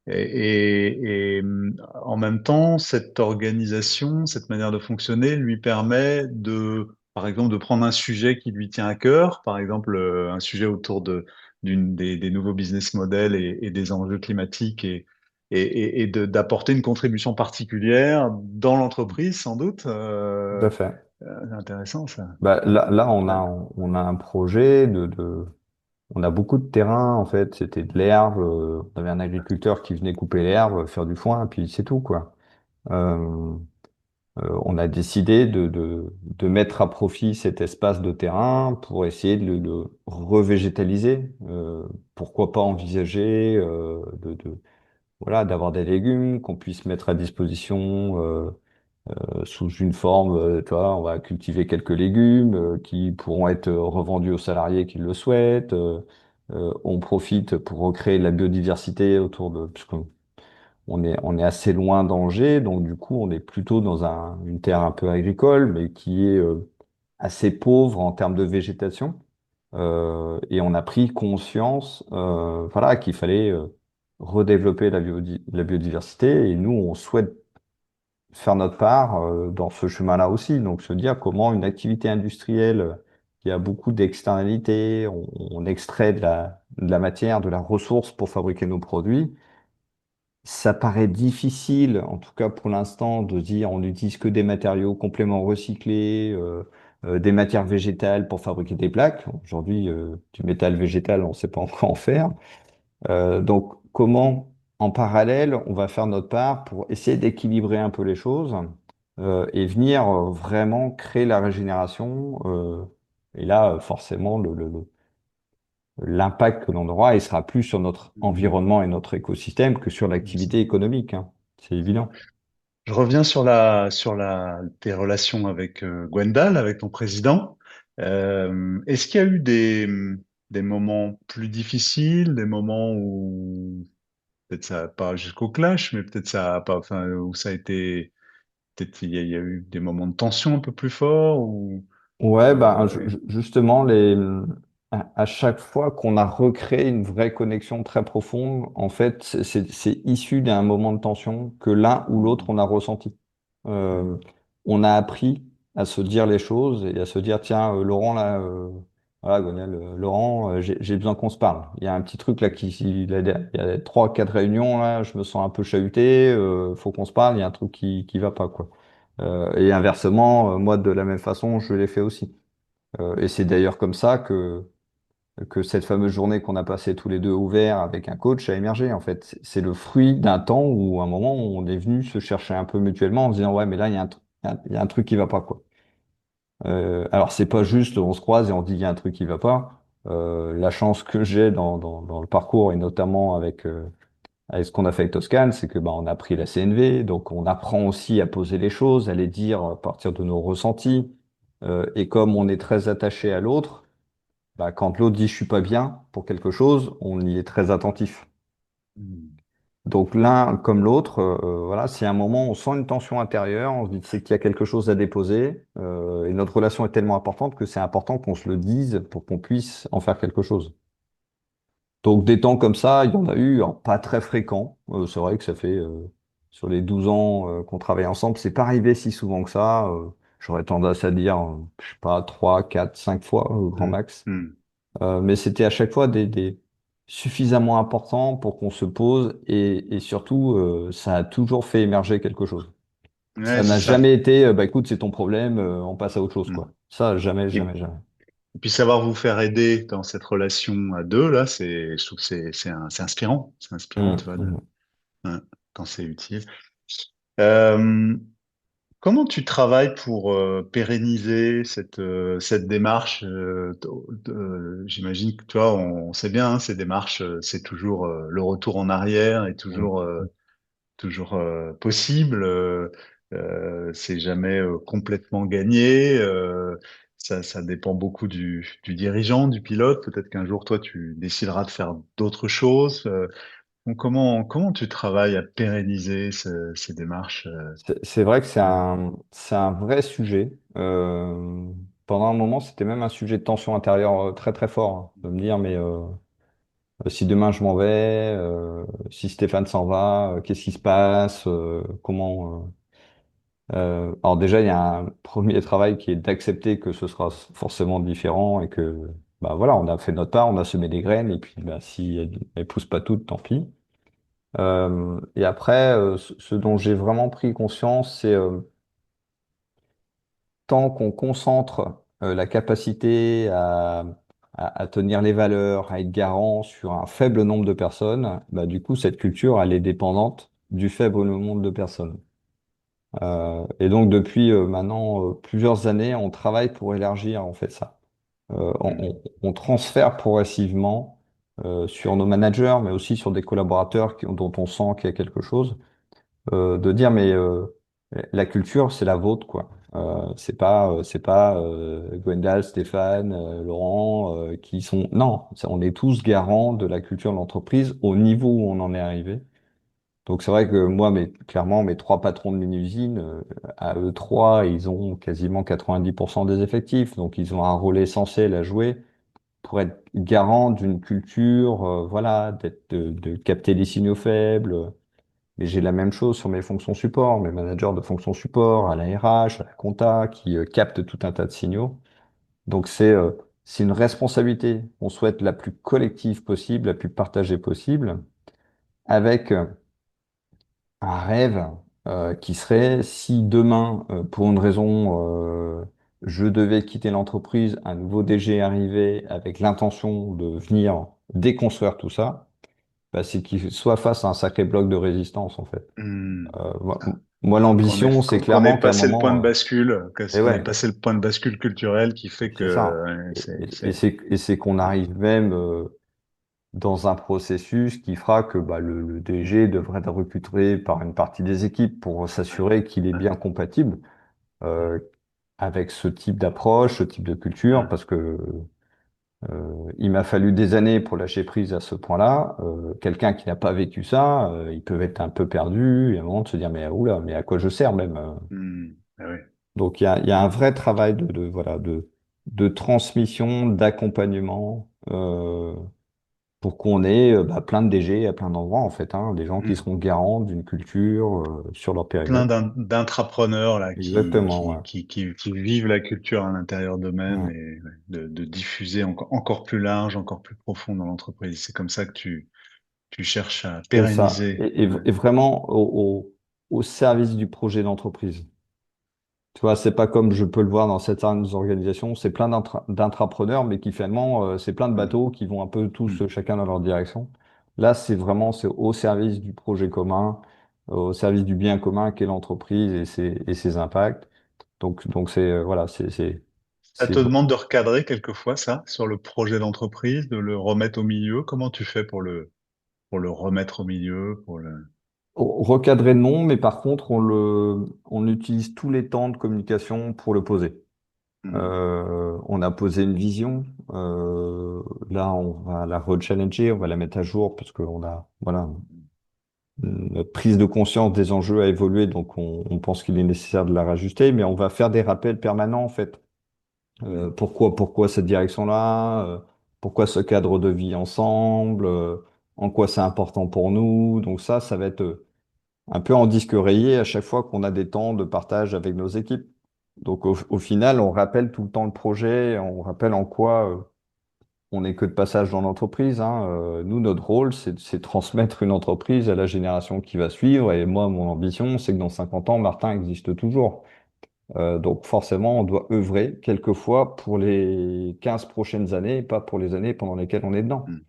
En même temps, cette organisation, cette manière de fonctionner lui permet de, par exemple, de prendre un sujet qui lui tient à cœur, par exemple, un sujet autour des nouveaux business models et des enjeux climatiques d'apporter une contribution particulière dans l'entreprise, sans doute. Tout à fait. C'est intéressant, ça. Là, Ouais. on a un projet on a beaucoup de terrain, en fait. C'était de l'herbe. On avait un agriculteur qui venait couper l'herbe, faire du foin, puis c'est tout, quoi. Euh, on a décidé de mettre à profit cet espace de terrain pour essayer de le revégétaliser. Pourquoi pas envisager voilà, d'avoir des légumes qu'on puisse mettre à disposition sous une forme, tu vois, on va cultiver quelques légumes qui pourront être revendus aux salariés qui le souhaitent. On profite pour recréer de la biodiversité autour de, puisqu'on on est assez loin d'Angers, donc du coup, on est plutôt dans une terre un peu agricole, mais qui est assez pauvre en termes de végétation. Et on a pris conscience, voilà, qu'il fallait redévelopper la biodiversité. Et nous, on souhaite faire notre part dans ce chemin-là aussi. Donc, se dire comment une activité industrielle qui a beaucoup d'externalités, on extrait de la matière, de la ressource pour fabriquer nos produits. Ça paraît difficile, en tout cas pour l'instant, de dire on n'utilise que des matériaux complément recyclés, des matières végétales pour fabriquer des plaques. Aujourd'hui, du métal végétal, on ne sait pas encore en faire. Donc, comment, en parallèle, on va faire notre part pour essayer d'équilibrer un peu les choses et venir vraiment créer la régénération. Et là, forcément, l'impact que l'on aura, il sera plus sur notre Mhm. environnement et notre écosystème que sur Bien sûr. l'activité économique, hein. C'est évident. Je reviens sur tes relations avec Gwendal, avec ton président. Est-ce qu'il y a eu des moments plus difficiles, des moments où peut-être ça n'a pas jusqu'au clash, mais peut-être ça a pas, enfin, où ça a été, peut-être il y a eu des moments de tension un peu plus forts ou Ouais, ben, euh, justement, à chaque fois qu'on a recréé une vraie connexion très profonde, en fait, c'est issu d'un moment de tension que l'un ou l'autre on a ressenti. Euh, on a appris à se dire les choses et à se dire, tiens, Laurent, là, voilà, Gonel, Laurent, j'ai besoin qu'on se parle. Il y a un petit truc là il y a trois, quatre réunions là, je me sens un peu chahuté, faut qu'on se parle, il y a un truc qui va pas, quoi. Et inversement, moi, de la même façon, je l'ai fait aussi. Et c'est d'ailleurs comme ça que cette fameuse journée qu'on a passée tous les deux ouverts avec un coach a émergé, en fait. C'est le fruit d'un temps où, à un moment, on est venu se chercher un peu mutuellement en se disant, ouais, mais là, il y a un truc qui va pas, quoi. Alors, c'est pas juste, on se croise et on se dit, il y a un truc qui va pas. La chance que j'ai dans le parcours, et notamment avec ce qu'on a fait avec Toscane, c'est que bah, on a pris la CNV, donc on apprend aussi à poser les choses, à les dire à partir de nos ressentis. Et comme on est très attaché à l'autre, bah, quand l'autre dit je suis pas bien pour quelque chose, on y est très attentif. hmm. Donc l'un comme l'autre, voilà, si à un moment on sent une tension intérieure, on se dit c'est qu'il y a quelque chose à déposer, et notre relation est tellement importante que c'est important qu'on se le dise pour qu'on puisse en faire quelque chose. Donc des temps comme ça, il y en a eu, alors, pas très fréquents. C'est vrai que ça fait sur les 12 ans qu'on travaille ensemble, c'est pas arrivé si souvent que ça. J'aurais tendance à dire, je sais pas, 3, 4, 5 fois au grand Hmm, max. hmm. Mais c'était à chaque fois des suffisamment importants pour qu'on se pose et surtout, ça a toujours fait émerger quelque chose. Ouais, Ça c'est n'a ça. jamais été, bah écoute, c'est ton problème, on passe à autre chose, Mm. quoi. Ça, jamais, Et, jamais, jamais. et puis savoir vous faire aider dans cette relation à deux, là, je trouve que c'est inspirant. C'est inspirant, tu Hum, vois, hum. ouais, quand c'est utile. Euh, Comment tu travailles pour pérenniser cette démarche j'imagine que tu vois, on sait bien, hein, ces démarches, c'est toujours le retour en arrière est Hum. toujours possible. C'est jamais complètement gagné. Ça dépend beaucoup du dirigeant, du pilote. Peut-être qu'un jour, toi, tu décideras de faire d'autres choses. Donc comment tu travailles à pérenniser ces démarches C'est vrai que euh, c'est un vrai sujet. Pendant un moment, c'était même un sujet de tension intérieure très très fort, hein, de me dire, mais si demain je m'en vais, si Stéphane s'en va, qu'est-ce qui se passe, alors déjà, il y a un premier travail qui est d'accepter que ce sera forcément différent et que, bah voilà, on a fait notre part, on a semé des graines et puis, bah, si elles poussent pas toutes, tant pis. Et après, ce dont j'ai vraiment pris conscience, c'est tant qu'on concentre la capacité à tenir les valeurs, à être garant sur un faible nombre de personnes, bah, du coup, cette culture, elle est dépendante du faible nombre de personnes. Et donc, depuis maintenant plusieurs années, on travaille pour élargir en fait ça. hmm, On transfère progressivement sur nos managers, mais aussi sur des collaborateurs dont on sent qu'il y a quelque chose de dire mais la culture c'est la vôtre quoi. C'est pas Gwendal, Stéphane, Laurent qui sont non, on est tous garants de la culture de l'entreprise au niveau où on en est arrivé. Donc c'est vrai que moi mais clairement mes trois patrons de mini-usine à eux trois ils ont quasiment 90% des effectifs donc ils ont un rôle essentiel à jouer pour être garant d'une culture voilà de capter les signaux faibles mais j'ai la même chose sur mes fonctions support, mes managers de fonctions support, à la RH, à la compta, qui captent tout un tas de signaux. Donc c'est une responsabilité qu'on souhaite la plus collective possible, la plus partagée possible, avec un rêve qui serait si demain, pour une raison, je devais quitter l'entreprise, un nouveau DG arrivait avec l'intention de venir déconstruire tout ça, bah, c'est qu'il soit face à un sacré bloc de résistance en fait. hmm. Moi, Ah. moi, l'ambition, c'est Qu'on ait clairement qu'à un passé le point de moment, bascule, et qu'on ait ouais, passé le point de bascule culturel qui fait que c'est ça. Et c'est qu'on arrive même dans un processus qui fera que bah, le DG devrait être recruté par une partie des équipes pour s'assurer qu'il est bien compatible euh, avec ce type d'approche, ce type de culture, parce que il m'a fallu des années pour lâcher prise à ce point-là. Quelqu'un qui n'a pas vécu ça, il peut être un peu perdu et à un moment de se dire mais oula, mais à quoi je sers même? Ah ouais. Donc il y a un vrai travail voilà, de transmission, d'accompagnement pour qu'on ait bah, plein de DG à plein d'endroits en fait, hein, des gens qui Hmm. seront garants d'une culture sur leur Plein périmètre. d'intrapreneurs là Exactement, ouais. qui vivent la culture à l'intérieur d'eux-mêmes Mm. et ouais, de diffuser encore plus large, encore plus profond dans l'entreprise. C'est comme ça que tu cherches à C'est ça. pérenniser. Ouais. Et vraiment au service du projet d'entreprise. Tu vois, c'est pas comme je peux le voir dans certaines organisations, c'est plein d'intrapreneurs, mais qui finalement, c'est plein de Hmm. bateaux qui vont un peu tous Hmm. chacun dans leur direction. Là, c'est au service du projet commun, au service du bien commun qu'est l'entreprise et ses impacts. Donc c'est, voilà, Ça c'est te demande de recadrer quelquefois ça sur le projet d'entreprise, de le remettre au milieu. Comment tu fais pour le remettre au milieu, pour le... recadré non, mais par contre, on utilise tous les temps de communication pour le poser. Hmm. On a posé une vision. Là, on va la rechallenger, on va la mettre à jour parce qu'on a, voilà, notre prise de conscience des enjeux a évolué, donc on pense qu'il est nécessaire de la rajuster, mais on va faire des rappels permanents en fait. Hmm. Pourquoi cette direction-là? Pourquoi ce cadre de vie ensemble? En quoi c'est important pour nous? Donc ça va être un peu en disque rayé à chaque fois qu'on a des temps de partage avec nos équipes. Donc au final, on rappelle tout le temps le projet, on rappelle en quoi on n'est que de passage dans l'entreprise, hein. Nous, notre rôle, c'est transmettre une entreprise à la génération qui va suivre. Et moi, mon ambition, c'est que dans 50 ans, Martin existe toujours. Donc forcément, on doit œuvrer quelquefois pour les 15 prochaines années, pas pour les années pendant lesquelles on est dedans. mm,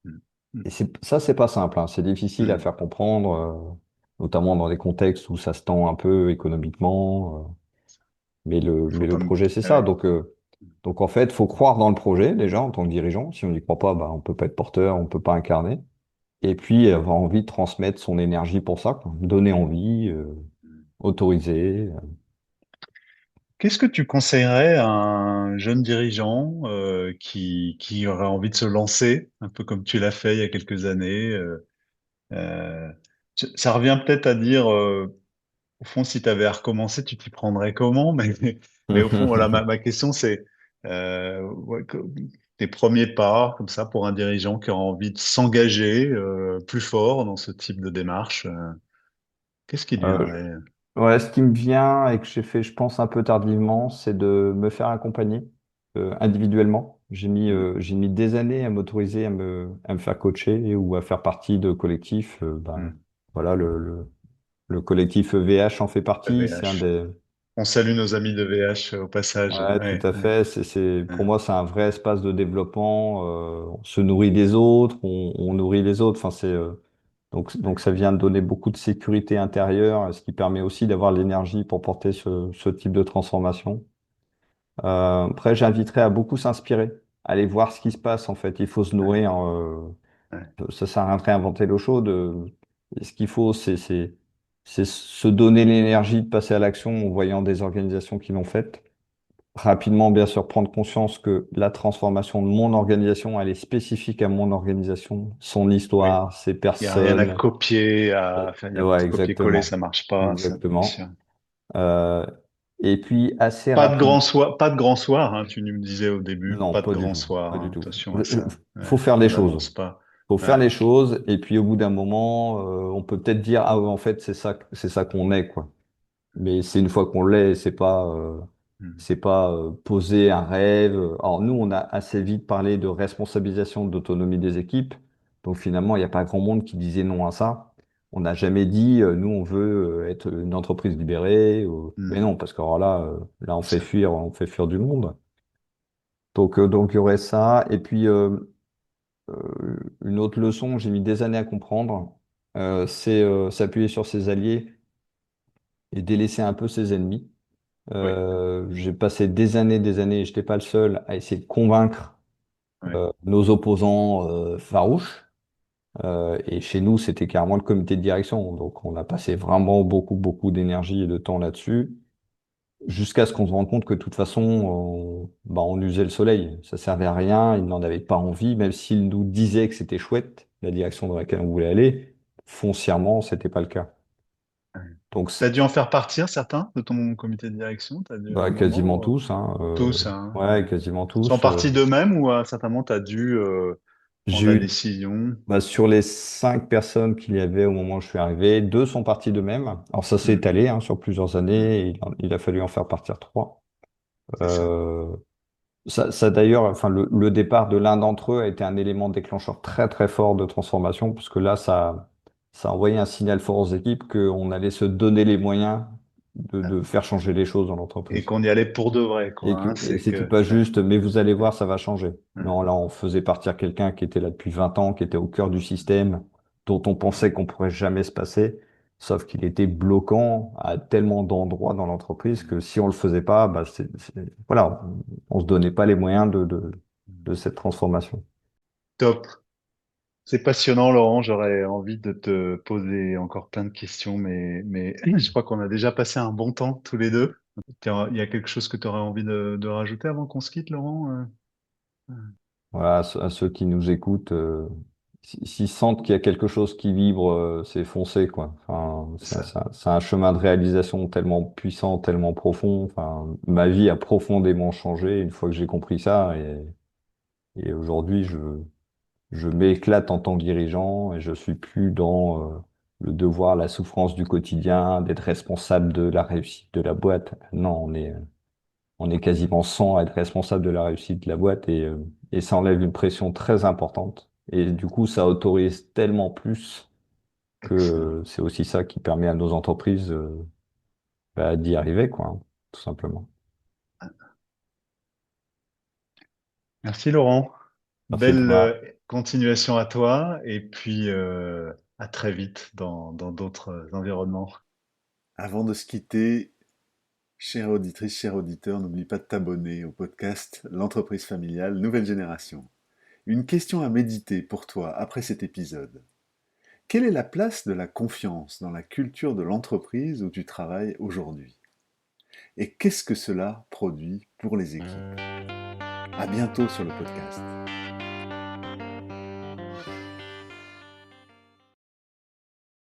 mm, mm, Et ça, c'est pas simple, hein. C'est difficile à mm. faire comprendre, notamment dans des contextes où ça se tend un peu économiquement. Il Mais faut le pas. projet, c'est ça. Ouais. Donc en fait, faut croire dans le projet déjà en tant que dirigeant. Si on n'y croit pas, bah, on peut pas être porteur, on peut pas incarner. Et puis avoir envie de transmettre son énergie pour ça, quoi. Donner envie, autoriser. Qu'est-ce que tu conseillerais à un jeune dirigeant qui aurait envie de se lancer, un peu comme tu l'as fait il y a quelques années euh, ça revient peut-être à dire, au fond, si tu avais à recommencer, tu t'y prendrais comment? Mais au fond, voilà, ma question, c'est ouais, tes premiers pas, comme ça, pour un dirigeant qui aura envie de s'engager plus fort dans ce type de démarche. Qu'est-ce qui lui Euh, viendrait? Ouais, ce qui me vient et que j'ai fait, je pense, un peu tardivement, c'est de me faire accompagner individuellement. Hmm, J'ai mis des années à m'autoriser à me faire coacher ou à faire partie de collectifs. Ben, hmm. voilà, le collectif VH en fait partie. C'est un VH. des. On salue nos amis de VH au passage. Ouais, tout Ouais, à ouais, fait. ouais, Pour moi, c'est un vrai espace de développement. On se nourrit des autres, on nourrit les autres. Enfin, donc ça vient de donner beaucoup de sécurité intérieure, ce qui permet aussi d'avoir l'énergie pour porter ce type de transformation. Après, j'inviterais à beaucoup s'inspirer, aller voir ce qui se passe en fait. Il faut se ouais, nourrir. ouais, Ça sert à rien de réinventer l'eau chaude. Et ce qu'il faut, c'est se donner l'énergie de passer à l'action en voyant des organisations qui l'ont fait. Rapidement, bien sûr, prendre conscience que la transformation de mon organisation, elle est spécifique à mon organisation, son oui. histoire, ses Il n'y a rien à personnes. copier, il y a Ouais, copier-coller, ça exactement. marche pas, ça, bien sûr. Exactement. Euh, et puis, assez Pas de rapide. grand soir, pas de grand soir, hein, tu nous disais au début, Non, pas de pas du grand tout. soir, Pas du hein, tout. attention à ça. Faut Ouais, faire les on choses. n'avance pas. Faut faire Ouais. les choses. Et puis, au bout d'un moment, on peut peut-être dire, ah, ouais, en fait, c'est ça qu'on est, quoi. Mais c'est une fois qu'on l'est, Hmm. c'est pas poser un rêve. Alors nous, on a assez vite parlé de responsabilisation, d'autonomie des équipes. Donc finalement, il n'y a pas grand monde qui disait non à ça. On n'a jamais dit, nous, on veut être une entreprise libérée. Mais Hmm. non, parce que alors là, C'est- on fait fuir du monde. Donc il y aurait ça. Et puis une autre leçon, j'ai mis des années à comprendre, c'est s'appuyer sur ses alliés et délaisser un peu ses ennemis. Oui, J'ai passé des années, et je n'étais pas le seul, à essayer de convaincre oui. nos opposants farouches. Et chez nous, c'était carrément le comité de direction. Donc, on a passé vraiment beaucoup d'énergie et de temps là-dessus, jusqu'à ce qu'on se rende compte que de toute façon, on usait le soleil. Ça servait à rien, ils n'en avaient pas envie, même s'ils nous disaient que c'était chouette, la direction dans laquelle on voulait aller. Foncièrement, c'était pas le cas. Ouais. Donc, T'as dû en faire partir certains de ton comité de direction? T'as dû à un bah, quasiment moment, tous, hein, tous, hein, ouais, ouais. quasiment Ils sont tous. partis d'eux-mêmes ou à certains moments, t'as dû prendre J'ai la eu, décision? bah, sur les 5 personnes qu'il y avait au moment où je suis arrivé, deux sont partis d'eux-mêmes. Alors ça s'est Hmm, étalé hein, sur plusieurs hmm. années. Et il a fallu en faire partir trois. C'est ça. Euh, ça d'ailleurs, enfin le départ de l'un d'entre eux a été un élément déclencheur très fort de transformation, parce que là, ça a envoyé un signal fort aux équipes qu'on allait se donner les moyens de faire changer les choses dans Et l'entreprise. qu'on y allait pour de vrai, Et quoi, que hein, et c'est c'était que, pas ouais, juste, mais ouais, vous allez ouais, voir, ça va changer. ouais, Non, là, on faisait partir quelqu'un qui était là depuis 20 ans, qui était au cœur du système, dont on pensait qu'on pourrait jamais se passer, sauf qu'il était bloquant à tellement d'endroits dans l'entreprise que si on le faisait pas, bah, voilà, on se donnait pas les moyens de cette transformation. top. C'est passionnant, Laurent. J'aurais envie de te poser encore plein de questions, mais je crois qu'on a déjà passé un bon temps tous les deux. Il y a quelque chose que tu aurais envie de rajouter avant qu'on se quitte, Laurent? Voilà, à ceux qui nous écoutent, s'ils sentent qu'il y a quelque chose qui vibre, c'est foncer, quoi. Enfin, C'est ça. c'est un chemin de réalisation tellement puissant, tellement profond. Enfin, ma vie a profondément changé une fois que j'ai compris ça. Et aujourd'hui, je m'éclate en tant que dirigeant et je suis plus dans le devoir, la souffrance du quotidien, d'être responsable de la réussite de la boîte. Non, on est quasiment 100 à être responsable de la réussite de la boîte et ça enlève une pression très importante. Et du coup, ça autorise tellement plus Excellent. que c'est aussi ça qui permet à nos entreprises d'y arriver, quoi, hein, tout simplement. Merci Laurent. Merci Belle Thomas. continuation à toi et puis à très vite dans d'autres environnements. Avant de se quitter, chère auditrice, cher auditeur, n'oublie pas de t'abonner au podcast L'entreprise familiale nouvelle génération. Une question à méditer pour toi après cet épisode. Quelle est la place de la confiance dans la culture de l'entreprise où tu travailles aujourd'hui? Et qu'est-ce que cela produit pour les équipes? À bientôt sur le podcast.